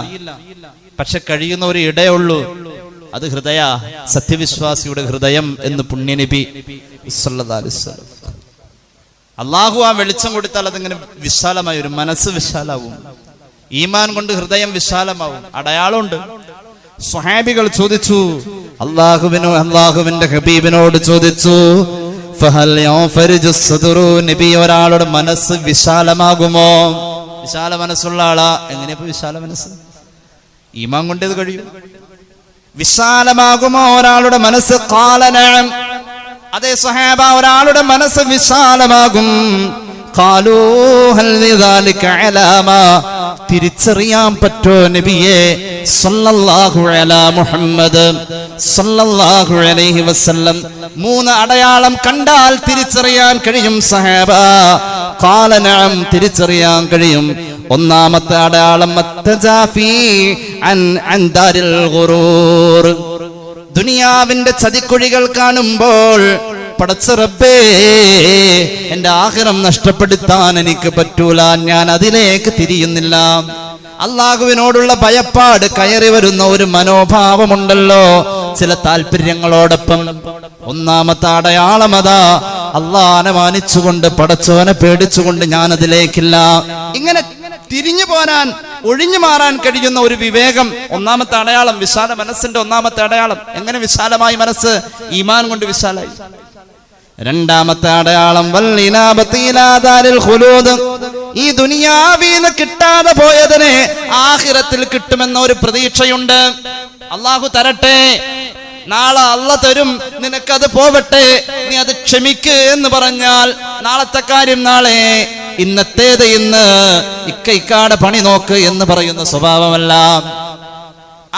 പക്ഷെ കഴിയുന്ന ഒരു ഇടയുള്ളൂ. അത് ഹൃദയ, സത്യവിശ്വാസിയുടെ ഹൃദയം എന്ന് പുണ്യനബി സല്ലല്ലാഹു അലൈഹി വസല്ലം. അള്ളാഹു ആ വെളിച്ചം കൊടുത്താൽ അതിങ്ങനെ വിശാലമായി ഒരു മനസ്സ് വിശാലാവും. ഈമാൻ കൊണ്ട് ഹൃദയം വിശാലമാവും. അടയാളമുണ്ട്. സ്വഹാബികൾ ചോദിച്ചു, അള്ളാഹുവിന്റെ ഹബീബിനോട് ചോദിച്ചു, ഫഹൽ യൻഫരിജു സദറു, നബി ഒരാളുടെ മനസ്സ് വിശാലമാകുമോ? വിശാല മനസ്സുള്ള ആളാ. എങ്ങനെയാ വിശാല മനസ്സ്? ഈമാൻ കൊണ്ട് ഇത് കഴിയും. വിശാലമാകുമോ ഒരാളുടെ മനസ്സ്? ഖാല നഅം. അതേ സ്വഹാബ, ഒരാളുടെ മനസ്സ് വിശാലമാകും. ഖാലൂ ഹൽ ലിദാലിക അലാമ, തിരിച്ചറിയാൻ പറ്റോ നബിയെ സല്ലല്ലാഹു അലാ മുഹമ്മദ് സല്ലല്ലാഹു അലൈഹി വസല്ലം? 3 അടയാളം കണ്ടാൽ തിരിച്ചറിയാൻ കഴിയും സഹാബ. ഖാല നഅം, തിരിച്ചറിയാൻ കഴിയും. ഒന്നാമത്തെ അടയാളം അത്തജാഫി അൻ ദാരിൽ ഗുറൂർ, ദുനിയാവിന്റെ ചതിക്കുഴികൾ കാണുമ്പോൾ പടച്ച റബ്ബേ, എന്റെ ആഖിറം നഷ്ടപ്പെടുത്താൻ എനിക്ക് പറ്റൂല, ഞാൻ അതിലേക്ക് തിരിയുന്നില്ല. അള്ളാഹുവിനോടുള്ള ഭയപ്പാട് കയറി വരുന്ന ഒരു മനോഭാവമുണ്ടല്ലോ ചില താല്പര്യങ്ങളോടൊപ്പം. ഒന്നാമത്തെ അടയാളം അതാ, അള്ളാഹനെ മാനിച്ചുകൊണ്ട്, പടച്ചോനെ പേടിച്ചുകൊണ്ട് ഞാൻ അതിലേക്കില്ല. ഇങ്ങനെ തിരിഞ്ഞു പോരാൻ, ഒഴിഞ്ഞു മാറാൻ കഴിയുന്ന ഒരു വിവേകം ഒന്നാമത്തെ അടയാളം. വിശാല മനസ്സിന്റെ ഒന്നാമത്തെ അടയാളം. എങ്ങനെ വിശാലമായി മനസ്സ്? ഈമാൻ കൊണ്ട് വിശാലായി. രണ്ടാമത്തെ അടയാളം ഈ ദുനിയാവിന്ന് കിട്ടാതെ പോയതിനെ ആഖിറത്തിൽ കിട്ടുമെന്ന ഒരു പ്രതീക്ഷയുണ്ട്. അള്ളാഹു തരട്ടെ, നാളെ അള്ള തരും, നിനക്കത് പോവട്ടെ, നീ അത് ക്ഷമിക്ക് എന്ന് പറഞ്ഞാൽ നാളത്തെ കാര്യം നാളെ, ഇന്നത്തേത് ഇന്ന്, ഇക്കാടെ പണി നോക്ക് എന്ന് പറയുന്ന സ്വഭാവമല്ല.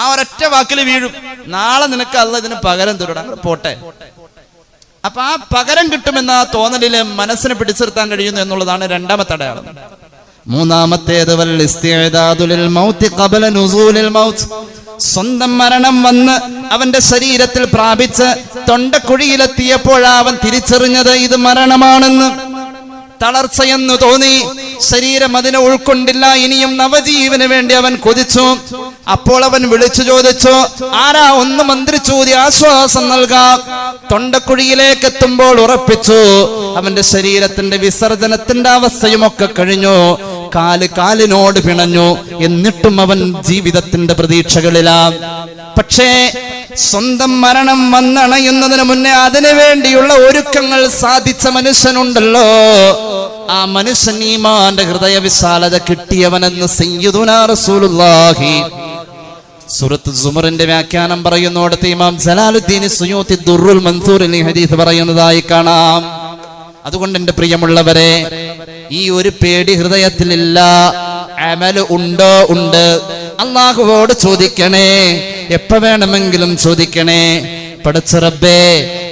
ആ ഒരൊറ്റ വാക്കിൽ വീഴും. നാളെ നിനക്ക് അള്ള ഇതിന് പകരം തരും, പോട്ടെ. അപ്പൊ ആ പകരം കിട്ടുമെന്ന ആ തോന്നലില് മനസ്സിനെ പിടിച്ചിർത്താൻ കഴിയുന്നു എന്നുള്ളതാണ് രണ്ടാമത്തെ അടയാളം. മൂന്നാമത്തേത് സ്വന്തം മരണം വന്ന് അവന്റെ ശരീരത്തിൽ പ്രാപിച്ച് തൊണ്ടക്കുഴിയിലെത്തിയപ്പോഴാ അവൻ തിരിച്ചറിഞ്ഞത് ഇത് മരണമാണെന്ന്. തളർച്ചയെന്ന് തോന്നി, ശരീരം അതിനെ ഉൾക്കൊണ്ടില്ല. ഇനിയും നവജീവന് വേണ്ടി അവൻ കൊതിച്ചു. അപ്പോൾ അവൻ വിളിച്ചു ചോദിച്ചു, ആരാ ഒന്ന് മന്ത്രിച്ചൂതി ആശ്വാസം നൽകാം. തൊണ്ടക്കുഴിയിലേക്ക് എത്തുമ്പോൾ ഉറപ്പിച്ചു, അവന്റെ ശരീരത്തിന്റെ വിസർജനത്തിന്റെ അവസ്ഥയുമൊക്കെ കഴിഞ്ഞു. കാലിനോട് പിണഞ്ഞു. എന്നിട്ടും അവൻ ജീവിതത്തിന്റെ പ്രതീക്ഷകളിലാ. പക്ഷേ സ്വന്തം മരണം വന്നണയുന്നതിന് മുന്നേ അതിനു വേണ്ടിയുള്ള ഒരുക്കങ്ങൾ സാധിച്ച മനുഷ്യനുണ്ടല്ലോ, ആ മനുഷ്യൻ ഈമാന്റെ ഹൃദയ വിശാലത കിട്ടിയവനെന്ന് സയ്യിദുനാ റസൂലുള്ളാഹി. സൂറത്ത് സുമറിന്റെ വ്യാഖ്യാനം പറയുന്നിടത്ത് ഇമാം ജലാലുദ്ദീൻ സുയൂത്തി ദുർറുൽ മൻസൂറിൽ ഈ ഹദീസ് പറയുന്നതായി കാണാം. അതുകൊണ്ട് എന്റെ പ്രിയമുള്ളവരെ, ഈ ഒരു പേടി ഹൃദയത്തിലില്ല. അമല് ഉണ്ടോ? ഉണ്ട്. അല്ലാഹുവോട് ചോദിക്കണേ, എപ്പോ വേണമെങ്കിലും ചോദിക്കണേ. പടച്ച റബ്ബേ,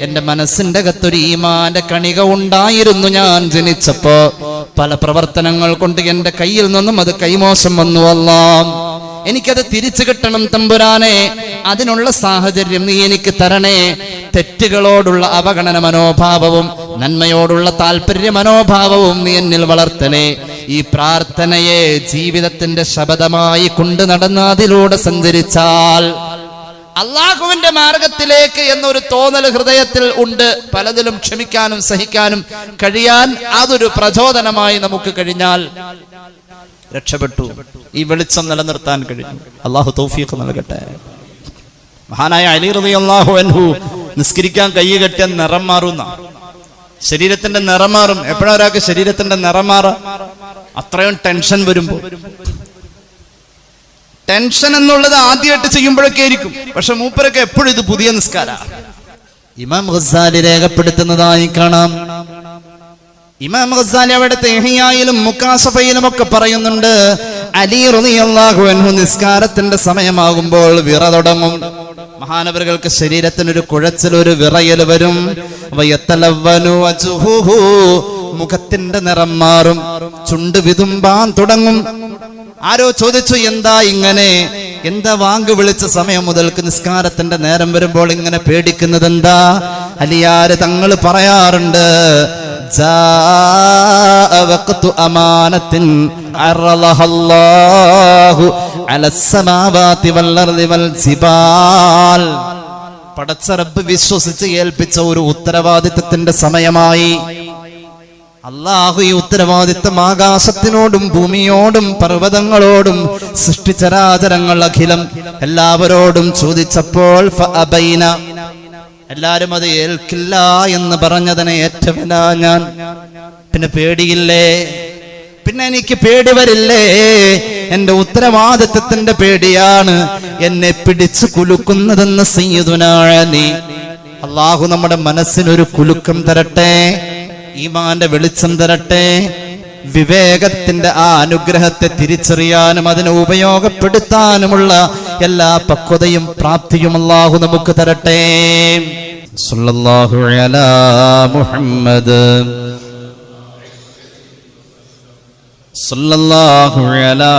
എന്റെ മനസ്സിന്റെ അകത്തൊരു ഈമാന്റെ കണിക ഉണ്ടായിരുന്നു. ഞാൻ ജനിച്ചപ്പോ പല പ്രവർത്തനങ്ങൾ കൊണ്ട് എന്റെ കയ്യിൽ നിന്നും അത് കൈമോശം വന്നു. അല്ലാഹ്, എനിക്കത് തിരിച്ചു കിട്ടണം തമ്പുരാനെ. അതിനുള്ള സാഹചര്യം നീ എനിക്ക് തരണേ. തെറ്റുകളോടുള്ള അവഗണന മനോഭാവവും നന്മയോടുള്ള താല്പര്യ മനോഭാവവും നീ എന്നിൽ വളർത്തണേ. ഈ പ്രാർത്ഥനയെ ജീവിതത്തിന്റെ ശബദമായി കൊണ്ടു നടന്ന് അതിലൂടെ സഞ്ചരിച്ചാൽ അള്ളാഹുവിന്റെ മാർഗത്തിലേക്ക് എന്നൊരു തോന്നൽ ഹൃദയത്തിൽ ഉണ്ട്. പലതിലും ക്ഷമിക്കാനും സഹിക്കാനും കഴിയാൻ അതൊരു പ്രചോദനമായി നമുക്ക് കഴിഞ്ഞാൽ രക്ഷപ്പെട്ടു. ഈ വെളിച്ചം നിലനിർത്താൻ കഴിഞ്ഞു. അള്ളാഹു തൗഫീഖ് നൽകട്ടെ. മഹാനായ അലി റളിയല്ലാഹു അൻഹു നിസ്കരിക്കാൻ കൈ കെട്ടിയ നിറം മാറുന്ന, ശരീരത്തിന്റെ നിറം മാറും. എപ്പോഴാ ഒരാൾക്ക് ശരീരത്തിന്റെ നിറം മാറ? അത്രയും ടെൻഷൻ വരുമ്പോ. ടെൻഷൻ എന്നുള്ളത് ആദ്യമായിട്ട് ചെയ്യുമ്പോഴൊക്കെ ആയിരിക്കും. പക്ഷെ മൂപ്പരൊക്കെ എപ്പോഴും ഇത് പുതിയ നിസ്കാര. ഇമാം ഗസാലി രേഖപ്പെടുത്തുന്നതായി കാണാം. ഇമാം ഗസാലി അവിടുത്തെ ഇഹ്യായിലും മുക്കാസഫയിലും ഒക്കെ പറയുന്നുണ്ട്, അലി റളിയല്ലാഹു അൻഹു നിസ്കാരത്തിന്റെ സമയമാകുമ്പോൾ വിറ തുടങ്ങും. മഹാനവറുകൾക്ക് ശരീരത്തിനൊരു കുഴച്ചിൽ, ഒരു വിറയൽ വരും. വയത്തലവ്വനു വജ്ഹുഹു, മുഖത്തിന്റെ നിറം മാറും, ചുണ്ട് വിതുമ്പാൻ തുടങ്ങും. ആരോ ചോദിച്ചു, എന്താ ഇങ്ങനെ, എന്താ വാങ്ക് വിളിച്ച സമയം മുതൽക്ക് നിസ്കാരത്തിന്റെ നേരം വരുമ്പോൾ ഇങ്ങനെ പേടിക്കുന്നത് എന്താ? അലിയാര് തങ്ങൾ പറയാറുണ്ട്, വഖ്തു അമാനത്തിൻ അറളഹല്ലാഹു അലസ്സമാവാതി വൽഅർളി വൽ ജിബാൽ. പടച്ച റബ്ബ് വിശ്വസിച്ച് ഏൽപ്പിച്ച ഒരു ഉത്തരവാദിത്തത്തിന്റെ സമയമായി. അല്ലാഹു ഈ ഉത്തരവാദിത്തം ആകാശത്തിനോടും ഭൂമിയോടും പർവ്വതങ്ങളോടും സൃഷ്ടിചരാചരങ്ങൾ അഖിലം എല്ലാവരോടും ചോദിച്ചപ്പോൾ ഫഅബൈന, എല്ലാരും അത് ഏൽക്കില്ല എന്ന് പറഞ്ഞതിനെ ഏറ്റവനാ ഞാൻ. പിന്നെ പേടിയില്ലേ? പിന്നെ എനിക്ക് പേടി വരില്ലേ? എന്റെ ഉത്തരവാദിത്തത്തിന്റെ പേടിയാണ് എന്നെ പിടിച്ചു കുലുക്കുന്നതെന്ന് സയ്യിദുനാ അലി. അല്ലാഹു നമ്മുടെ മനസ്സിനൊരു കുലുക്കം തരട്ടെ, ഈമാന്റെ വെളിച്ചം തരട്ടെ, വിവേകത്തിന്റെ ആ അനുഗ്രഹത്തെ തിരിച്ചറിയാനും അതിനെ ഉപയോഗപ്പെടുത്താനുമുള്ള എല്ലാ പക്വതയും പ്രാപ്തിയും അല്ലാഹു നമുക്ക് തരട്ടെ. സല്ലല്ലാഹു അലാ മുഹമ്മദ്, സല്ലല്ലാഹു അലാ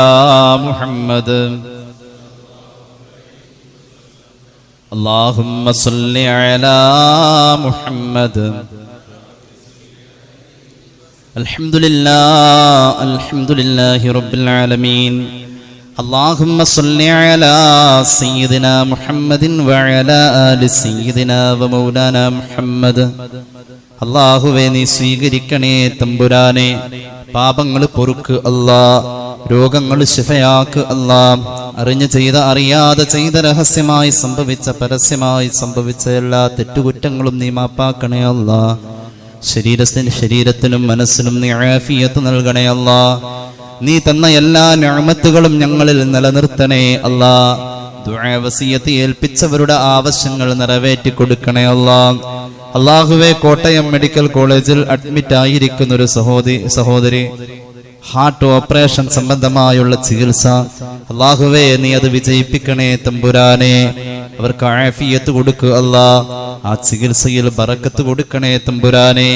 മുഹമ്മദ്. അല്ലാഹുമ്മ സല്ലി അലാ മുഹമ്മദ്. അൽഹംദുലില്ലാഹി റബ്ബിൽ ആലമീൻ. അല്ലാഹുമ്മ സ്വല്ലി അലാ സയ്യിദിനാ മുഹമ്മദിൻ വഅലാ ആലി സയ്യിദിനാ വമൗലാനാ മുഹമ്മദ്. അല്ലാഹുവേ, നീ സ്വീകരിക്കണേ തമ്പുരാനെ. പാപങ്ങൾ പൊറുക്ക് അല്ലാ, രോഗങ്ങൾ ശിഫയാക്ക് അല്ലാ. അറിഞ്ഞു ചെയ്ത, അറിയാതെ ചെയ്ത, രഹസ്യമായി സംഭവിച്ച, പരസ്യമായി സംഭവിച്ച എല്ലാ തെറ്റുകുറ്റങ്ങളും നീ മാപ്പാക്കണേ അല്ലാ. ശരീരത്തിനും മനസ്സിനും നീ ആഫിയത്ത് നൽകണേ അല്ലാ. നീ തന്ന എല്ലാ നിഅമത്തുകളും ഞങ്ങളിൽ നിലനിർത്തണേ അല്ലാ. ദുആ വസിയത്ത് ഏൽപ്പിച്ചവരുടെ ആവശ്യങ്ങൾ നിറവേറ്റി കൊടുക്കണേ അല്ലാ. അല്ലാഹുവേ, കോട്ടയം മെഡിക്കൽ കോളേജിൽ അഡ്മിറ്റ് ആയിരിക്കുന്ന ഒരു സഹോദരി ഹാർട്ട് ഓപ്പറേഷൻ സംബന്ധമായുള്ള ചികിത്സ, അല്ലാഹുവേ നീ അത് വിജയിപ്പിക്കണേ തമ്പുരാനെ. അവർക്ക് ആഫിയത്ത് കൊടുക്കുക അല്ലാ. ആ ചികിത്സയിൽ ബറക്കത്ത് കൊടുക്കണേ തമ്പുരാനെ.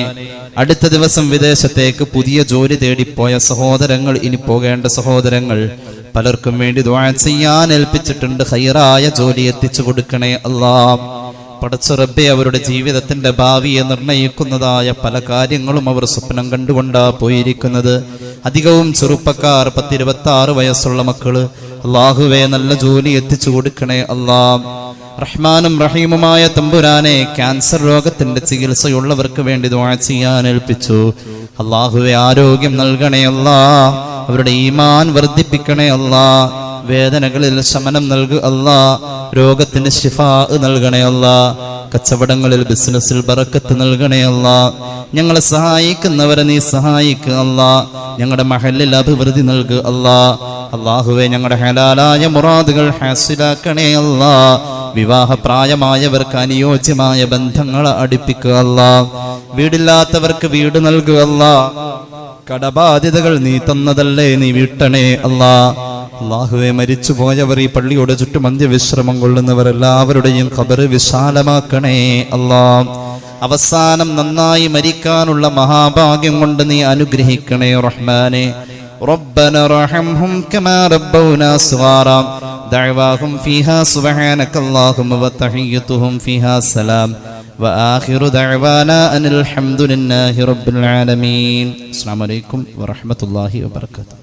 അടുത്ത ദിവസം വിദേശത്തേക്ക് പുതിയ ജോലി തേടിപ്പോയ സഹോദരങ്ങൾ, ഇനി പോകേണ്ട സഹോദരങ്ങൾ, പലർക്കും വേണ്ടി ദുആ ചെയ്യാൻ ഏൽപ്പിച്ചിട്ടുണ്ട്. ഖൈറായ ജോലി എത്തിച്ചു കൊടുക്കണേ അല്ലാ. പടച്ച റബ്ബേ, അവരുടെ ജീവിതത്തിന്റെ ഭാവിയെ നിർണയിക്കുന്നതായ പല കാര്യങ്ങളും അവർ സ്വപ്നം കണ്ടുകൊണ്ടാ പോയിരിക്കുന്നത്. അധികവും ചെറുപ്പക്കാർ, 10-26 വയസ്സുള്ള മക്കള്. അല്ലാഹുവേ, നല്ല ജോലി എത്തിച്ചു കൊടുക്കണേ അല്ലാ. റഹ്മാനും റഹീമുമായ തമ്പുരാനെ, ക്യാൻസർ രോഗത്തിന്റെ ചികിത്സയുള്ളവർക്ക് വേണ്ടി ദുആ ചെയ്യാൻ ഏൽപ്പിച്ചു. അല്ലാഹുവേ, ആരോഗ്യം നൽകണേ അല്ലാ. അവരുടെ ഈമാൻ വർദ്ധിപ്പിക്കണേ അല്ലാ. വേദനകളിൽ ശമനം നൽകുക അല്ലാ. രോഗത്തിന് ശിഫാ നൽകണേ അല്ലാ. കച്ചവടങ്ങളിൽ, ബിസിനസ്സിൽ ബറക്കത്ത് നൽകണേ അല്ലാ. ഞങ്ങളെ സഹായിക്കുന്നവരെ നീ സഹായിക്കുക അല്ലാ. ഞങ്ങളുടെ മഹല്ലിൽ അഭിവൃദ്ധി നൽകുക അല്ലാ. അല്ലാഹുവേ, ഞങ്ങളുടെ ഹലാലായ മുറാദുകൾ ഹാസിലാക്കണേ അല്ലാ. വിവാഹപ്രായമായവർക്ക് അനുയോജ്യമായ ബന്ധങ്ങളെ അടുപ്പിക്കുക അല്ലാ. വീടില്ലാത്തവർക്ക് വീട് നൽകുക അല്ലാ. കടബാധ്യതകൾ നീ തന്നതല്ലേ, നീ വീട്ടണേ അല്ലാ. അല്ലാഹുവേ, മരിച്ചുപോയവർ, ഈ പള്ളിയുടെ ചുറ്റും അന്ത്യവിശ്രമം കൊള്ളുന്നവർ എല്ലാവരുടെയും ഖബർ വിശാലമാക്കണേ അല്ലാ. അവസാനം നന്നായി മരിക്കാനുള്ള മഹാഭാഗ്യം കൊണ്ട് നീ അനുഗ്രഹിക്കണേ റഹ്മാനെ. ربنا ارحمهم كما ربونا صغارا دعواهم فيها سبحانك اللهم وتحيتهم فيها سلام وآخر دعوانا أن الحمد لله رب العالمين. السلام عليكم ورحمة الله وبركاته.